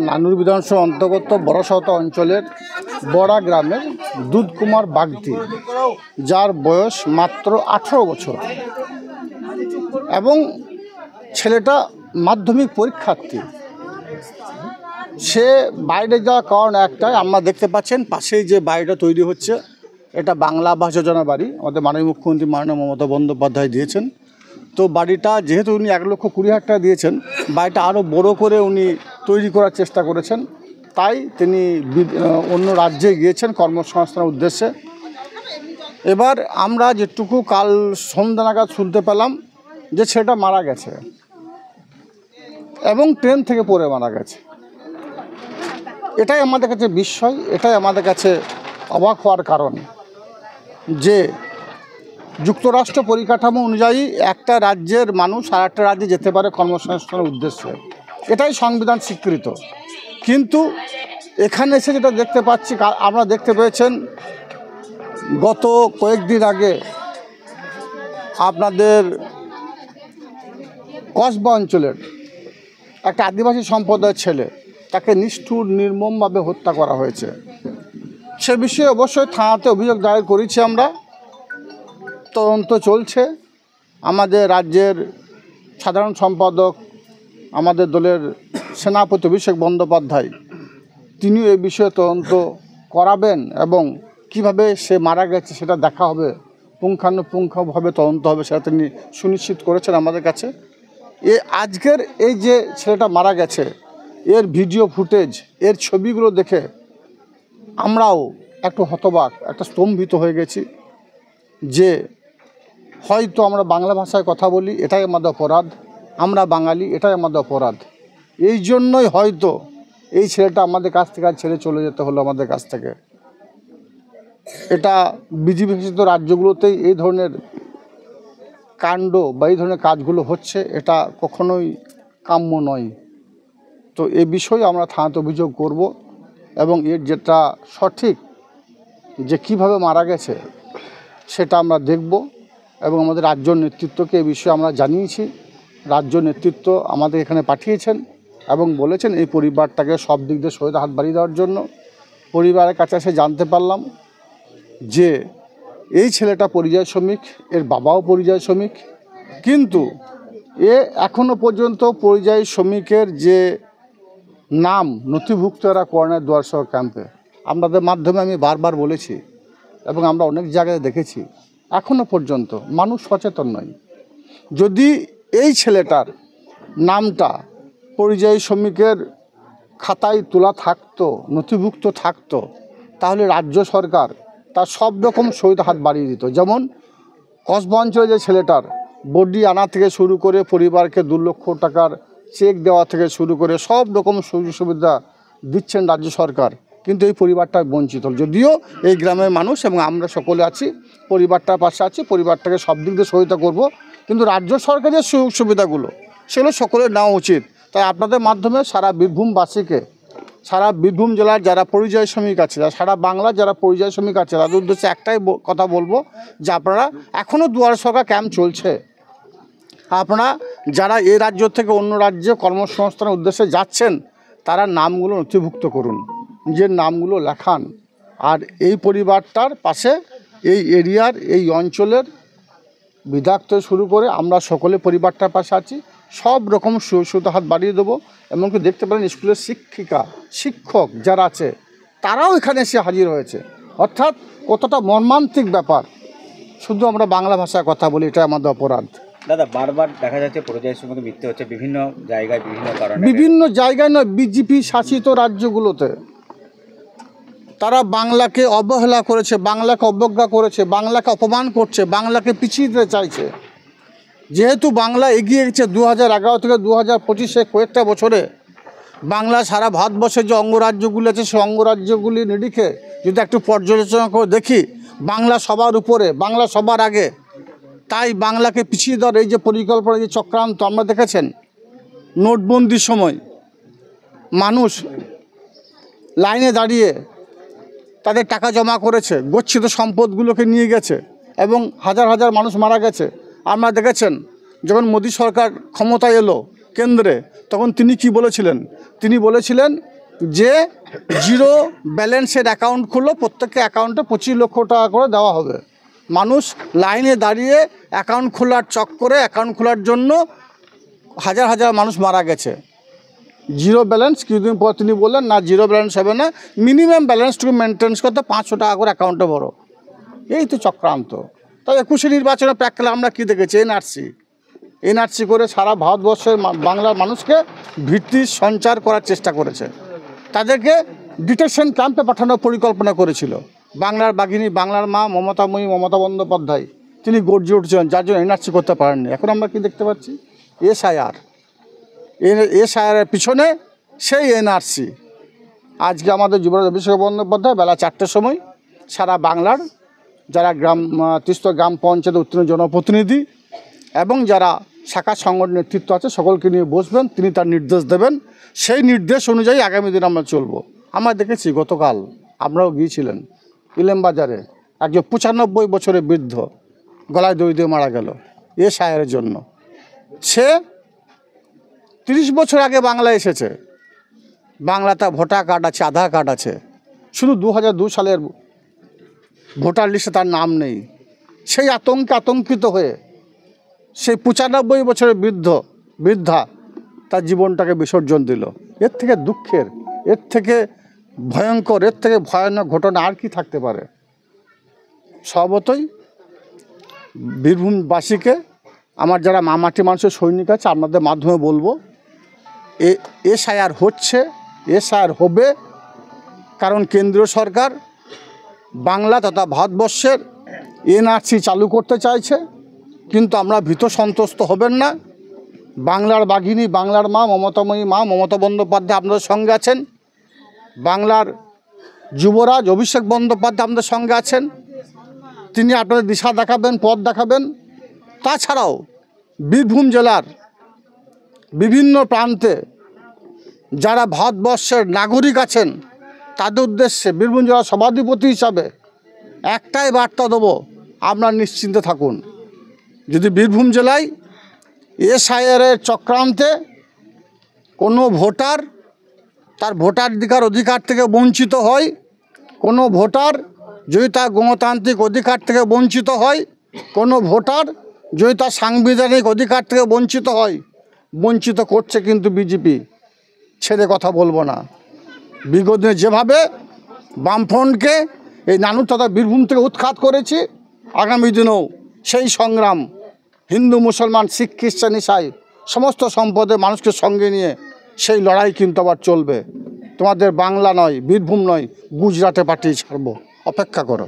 নানুর বিধানসভা অন্তর্গত বড়সহতা অঞ্চলের বড়া গ্রামের দুধ কুমার বাগদি, যার বয়স মাত্র 18 বছর এবং ছেলেটা মাধ্যমিক পরীক্ষার্থী। সে বাইরে যাওয়ার কারণ একটাই, আমরা দেখতে পাচ্ছেন পাশেই যে বাড়িটা তৈরি হচ্ছে, এটা বাংলা আবাস যোজনা বাড়ি, আমাদের মাননীয় মুখ্যমন্ত্রী মাননীয় মমতা বন্দ্যোপাধ্যায় দিয়েছেন। তো বাড়িটা যেহেতু উনি 1,20,000 টাকা দিয়েছেন, বাড়িটা আরও বড় করে উনি তৈরি করার চেষ্টা করেছেন, তাই তিনি অন্য রাজ্যে গিয়েছেন কর্মসংস্থানের উদ্দেশ্যে। এবার আমরা যেটুকু কাল সন্ধ্যা নাগাদ শুনতে পেলাম যে ছেলেটা মারা গেছে এবং ট্রেন থেকে পড়ে মারা গেছে। এটাই আমাদের কাছে বিস্ময়, এটাই আমাদের কাছে অবাক হওয়ার কারণ যে যুক্তরাষ্ট্র পরিকাঠামো অনুযায়ী একটা রাজ্যের মানুষ আর একটা রাজ্যে যেতে পারে কর্মসংস্থানের উদ্দেশ্যে, এটাই সংবিধান স্বীকৃত। কিন্তু এখানে এসে যেটা দেখতে পাচ্ছি, আমরা দেখতে পেয়েছেন গত কয়েকদিন আগে আপনাদের কসবা অঞ্চলের একটা আদিবাসী সম্প্রদায়ের ছেলে, তাকে নিষ্ঠুর নির্মমভাবে হত্যা করা হয়েছে। সে বিষয়ে অবশ্যই থানাতে অভিযোগ দায়ের করেছি আমরা, তদন্ত চলছে। আমাদের রাজ্যের সাধারণ সম্পাদক, আমাদের দলের সেনাপতি অভিষেক বন্দ্যোপাধ্যায়, তিনিও এই বিষয়ে তদন্ত করাবেন এবং কিভাবে সে মারা গেছে সেটা দেখা হবে, পুঙ্খানুপুঙ্খভাবে তদন্ত হবে, সেটা তিনি সুনিশ্চিত করেছেন আমাদের কাছে। আজকের এই যে ছেলেটা মারা গেছে, এর ভিডিও ফুটেজ, এর ছবিগুলো দেখে আমরাও একটু হতবাক, একটা স্তম্ভিত হয়ে গেছি যে হয়তো আমরা বাংলা ভাষায় কথা বলি, এটাই আমাদের অপরাধ, আমরা বাঙালি, এটাই আমাদের অপরাধ। এই জন্যই হয়তো এই ছেলেটা আমাদের কাছ থেকে ছেড়ে চলে যেতে হলো আমাদের কাছ থেকে। এটা বিজেপি শাসিত রাজ্যগুলোতেই এই ধরনের কাণ্ড বা এই ধরনের কাজগুলো হচ্ছে, এটা কখনোই কাম্য নয়। তো এ বিষয়ে আমরা থানাতে অভিযোগ করব এবং এর যেটা সঠিক যে কিভাবে মারা গেছে সেটা আমরা দেখব এবং আমাদের রাজ্য নেতৃত্বকে এই বিষয়ে আমরা জানিয়েছি। রাজ্য নেতৃত্ব আমাদের এখানে পাঠিয়েছেন এবং বলেছেন এই পরিবারটাকে সব দিক দিয়ে সহায়তা হাত বাড়িয়ে দেওয়ার জন্য। পরিবারের কাছে এসে জানতে পারলাম যে এই ছেলেটা পরিযায়ী শ্রমিক, এর বাবাও পরিযায়ী শ্রমিক, কিন্তু এ এখনও পর্যন্ত পরিযায়ী শ্রমিকের যে নাম নথিভুক্ত এরা করেনার দুয়ারসহ ক্যাম্পে। আপনাদের মাধ্যমে আমি বারবার বলেছি এবং আমরা অনেক জায়গায় দেখেছি, এখনও পর্যন্ত মানুষ সচেতন নয়। যদি এই ছেলেটার নামটা পরিযায়ী শ্রমিকের খাতায় তোলা থাকতো, নথিভুক্ত থাকতো, তাহলে রাজ্য সরকার তার সব রকম সহায়তা হাত বাড়িয়ে দিত। যেমন কসবা অঞ্চলে যে ছেলেটার বডি আনা থেকে শুরু করে পরিবারকে 2 লক্ষ টাকার চেক দেওয়া থেকে শুরু করে সব রকম সুযোগ সুবিধা দিচ্ছেন রাজ্য সরকার, কিন্তু এই পরিবারটা বঞ্চিত। যদিও এই গ্রামের মানুষ এবং আমরা সকলে আছি, পরিবারটার পাশে আছি, পরিবারটাকে সব দিক দিয়ে সহায়তা করব, কিন্তু রাজ্য সরকারের সুযোগ সুবিধাগুলো সেগুলো সকলের নেওয়া উচিত। তাই আপনাদের মাধ্যমে সারা বীরভূমবাসীকে, সারা বীরভূম জেলার যারা পরিযায়ী শ্রমিক আছে, সারা বাংলার যারা পরিযায়ী শ্রমিক আছে, তাদের উদ্দেশ্যে একটাই কথা বলবো যে আপনারা এখনও দুয়ারে সরকার ক্যাম্প চলছে, আপনারা যারা এই রাজ্য থেকে অন্য রাজ্যে কর্মসংস্থানের উদ্দেশ্যে যাচ্ছেন তারা নামগুলো নথিভুক্ত করুন, নিজের নামগুলো লেখান। আর এই পরিবারটার পাশে, এই এরিয়ার, এই অঞ্চলের বিধায়ক থেকে শুরু করে আমরা সকলে পরিবারটার পাশে আছি, সব রকম সুবিধা হাত বাড়িয়ে দেবো। এমনকি দেখতে পারেন স্কুলের শিক্ষিকা, শিক্ষক যারা আছে তারাও এখানে এসে হাজির হয়েছে। অর্থাৎ কতটা মর্মান্তিক ব্যাপার। শুধু আমরা বাংলা ভাষায় কথা বলি, এটা আমাদের অপরাধ। দাদা, বারবার দেখা যাচ্ছে পরিযায়ী শ্রমিকের মৃত্যু হচ্ছে বিভিন্ন জায়গায়, বিভিন্ন কারণে। বিভিন্ন জায়গায় নয়, বিজেপি শাসিত রাজ্যগুলোতে তারা বাংলাকে অবহেলা করেছে, বাংলাকে অবজ্ঞা করেছে, বাংলাকে অপমান করছে, বাংলাকে পিছিয়ে দিতে চাইছে। যেহেতু বাংলা এগিয়ে গেছে 2011 থেকে 2025 কয়েকটা বছরে, বাংলা সারা ভারতবর্ষের যে অঙ্গরাজ্যগুলি আছে সেই অঙ্গরাজ্যগুলি নিরিখে যদি একটু পর্যালোচনা করে দেখি, বাংলা সবার উপরে, বাংলা সবার আগে। তাই বাংলাকে পিছিয়ে দেওয়ার এই যে পরিকল্পনা, যে চক্রান্ত, আমরা দেখেছেন নোটবন্দির সময় মানুষ লাইনে দাঁড়িয়ে তাদের টাকা জমা করেছে, গচ্ছিত সম্পদগুলোকে নিয়ে গেছে এবং হাজার হাজার মানুষ মারা গেছে। আপনারা দেখেছেন যখন মোদী সরকার ক্ষমতায় এলো কেন্দ্রে, তখন তিনি কি বলেছিলেন? তিনি বলেছিলেন যে জিরো ব্যালেন্সের অ্যাকাউন্ট খুললো, প্রত্যেককে অ্যাকাউন্টে 25 লক্ষ টাকা করে দেওয়া হবে। মানুষ লাইনে দাঁড়িয়ে অ্যাকাউন্ট খোলার চক্করে অ্যাকাউন্ট খোলার জন্য হাজার হাজার মানুষ মারা গেছে। জিরো ব্যালেন্স কিছুদিন পর তিনি বললেন না, জিরো ব্যালেন্স হবে না, মিনিমাম ব্যালেন্সটুকু মেনটেন্স করতে 500 টাকা করে অ্যাকাউন্টে বড়। এই তো চক্রান্ত। তাই 21 নির্বাচনের প্র্যাককালে আমরা কী দেখেছি? এনআরসি করে সারা ভারতবর্ষের বাংলার মানুষকে ভীতি সঞ্চার করার চেষ্টা করেছে। তাদেরকে ডিটেনশন ক্যাম্পে পাঠানোর পরিকল্পনা করেছিল। বাংলার বাঘিনী, বাংলার মা মমতাময়ী মমতা বন্দ্যোপাধ্যায় তিনি গর্জে উঠছিলেন, যার জন্য এনআরসি করতে পারেননি। এখন আমরা কি দেখতে পাচ্ছি? এসআইআরের পিছনে সেই এনআরসি। আজকে আমাদের যুবরাজ অভিষেক বন্দ্যোপাধ্যায় বেলা 4টের সময় সারা বাংলার যারা তিস্তা গ্রাম পঞ্চায়েত উত্তীর্ণ জনপ্রতিনিধি এবং যারা শাখা সংগঠন নেতৃত্ব আছে সকলকে নিয়ে বসবেন, তিনি তার নির্দেশ দেবেন। সেই নির্দেশ অনুযায়ী আগামী দিন আমরা চলব। আমরা দেখেছি গতকাল আমরাও গিয়েছিলেন ইলেমবাজারে, একজন 95 বছরের বৃদ্ধ গলায় দড়ি দিয়ে মারা গেল এসআইআরের জন্য। সে 30 বছর আগে বাংলায় এসেছে, বাংলা তার ভোটার কার্ড আছে, আধার কার্ড আছে, শুধু 2002 সালের ভোটার লিস্টে তার নাম নেই। সেই আতঙ্কিত হয়ে সেই 95 বছরের বৃদ্ধা তার জীবনটাকে বিসর্জন দিল। এর থেকে দুঃখের, এর থেকে ভয়ঙ্কর, এর থেকে ভয়ানক ঘটনা আর কি থাকতে পারে? স্বভাবতই বীরভূমবাসীকে, আমার যারা মামাটি মানুষের সৈনিক আছে, আপনাদের মাধ্যমে বলবো, এসআইআর হচ্ছে, এসআইআর হবে, কারণ কেন্দ্রীয় সরকার বাংলা তথা ভারতবর্ষের এনআরসি চালু করতে চাইছে। কিন্তু আমরা ভীত সন্ত্রস্ত হবেন না। বাংলার বাঘিনী, বাংলার মা মমতাময়ী মা মমতা বন্দ্যোপাধ্যায় আপনাদের সঙ্গে আছেন। বাংলার যুবরাজ অভিষেক বন্দ্যোপাধ্যায় আপনাদের সঙ্গে আছেন। তিনি আপনাদের দিশা দেখাবেন, পথ দেখাবেন। তাছাড়াও বীরভূম জেলার বিভিন্ন প্রান্তে যারা ভারতবর্ষের নাগরিক আছেন তাদের উদ্দেশ্যে বীরভূম জেলার সভাধিপতি হিসাবে একটাই বার্তা দেবো, আপনারা নিশ্চিন্তে থাকুন। যদি বীরভূম জেলায় এসআইআরের চক্রান্তে কোনো ভোটার তার অধিকার থেকে বঞ্চিত হয়, কোনো ভোটার যদি তার গণতান্ত্রিক অধিকার থেকে বঞ্চিত হয়, কোনো ভোটার যদি তার সাংবিধানিক অধিকার থেকে বঞ্চিত হয়, বঞ্চিত করছে কিন্তু বিজেপি, ছেড়ে কথা বলবো না। বিগত দিনে যেভাবে বামফ্রন্টকে এই নানুর তথা বীরভূম থেকে উৎখাত করেছি, আগামী দিনেও সেই সংগ্রাম হিন্দু মুসলমান শিখ খ্রিস্টান ইসাই সমস্ত সম্পদের মানুষকে সঙ্গে নিয়ে সেই লড়াই কিন্তু আবার চলবে। তোমাদের বাংলা নয়, বীরভূম নয়, গুজরাটে পাঠিয়ে ছাড়বো, অপেক্ষা করো।